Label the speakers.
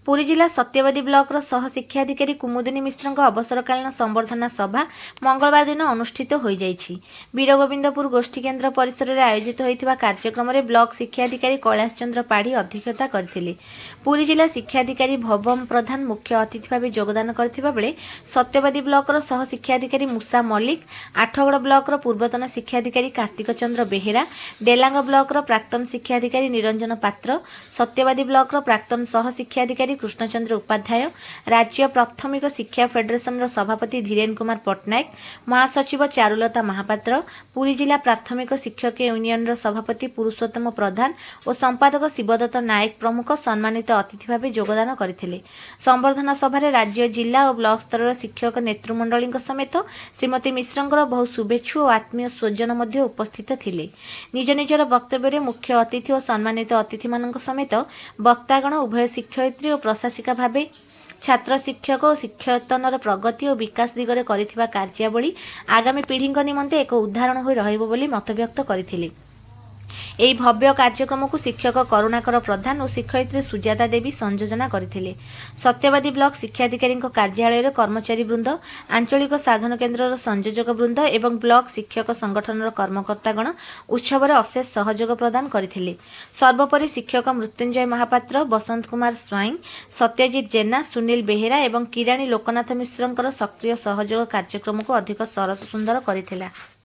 Speaker 1: पुरी जिला सत्यवादी ब्लॉक सह शिक्षाधिकारी कुमुदिनी मिश्र अवसरकालीन संबर्धना सभा मंगलवार दिन अनुष्ठित हो जाइछि। वीरगोविंदपुर गोष्ठी केन्द्र परिसर में आयोजित होता कार्यक्रम में ब्लॉक शिक्षाधिकारी कैलाश चंद्र पाढ़ी अध्यक्षता करथिले। पुरी जिला शिक्षाधिकारी भवम प्रधान मुख्य अतिथि भाव योगदान करथिबा बेले सत्यवादी ब्लॉक सह शिक्षाधिकारी मूसा मल्लिक, आठगड़ ब्लॉक पूर्वतन शिक्षाधिकारी कार्तिक चंद्र बेहेरा, डेलांग ब्लॉक प्राक्तन शिक्षाधिकारी निरंजन पात्र, सत्यवादी ब्लॉक प्राक्तन सह शिक्षाधिकारी कृष्णचंद्र उपाध्याय, राज्य प्राथमिक शिक्षा फेडरेशन सभापति धीरेन कुमार पट्टनायक, महासचिव चारुलता महापात्र, पुरी जिला प्राथमिक शिक्षक यूनियन सभापति पुरुषोत्तम प्रधान और संपादक शिवदत्त नायक प्रमुख सम्मानित अतिथि भाव योगदान करथिले। संबर्धना सभारे राज्य जिला और ब्लॉक स्तर शिक्षक नेतृमंडली समेत श्रीमती मिश्र बहु शुभेच्छु और आत्मीय स्वजन मध्य उपस्थित थिले। निज निजर वक्तव्य मुख्य अतिथि और सम्मानित अतिथि मानक समेत वक्तागण उभय शिक्षयित्री और प्रशासिका भावे छात्र शिक्षक और शिक्षायतनर प्रगति और विकास दिगरे करिथिबा कार्यावली आगामी पीढ़ी निमंते एक उदाहरण होई रहिबो बोली मतव्यक्त करथिले। एही भव्य कार्यक्रम को शिक्षक करुणाकर प्रधान और शिक्षयित्री सुजाता देवी संयोजना करथिले। सत्यवादी ब्लॉक शिक्षाधिकारी कार्यालय कर्मचारी वृंद, आंचलिक साधन केन्द्र संयोजक वृंद एवं ब्लॉक शिक्षक संगठन कर्मकर्तागण उत्सव में अशेष सहयोग प्रदान करथिले। सर्वोपरि शिक्षक मृत्युंजय महापात्र, बसंत कुमार स्वाईं, सत्यजित जेना, सुनील बेहेरा एवं किराणी लोकनाथ मिश्र सक्रिय सहयोग कार्यक्रम को अधिक सरस सुंदर करथिला।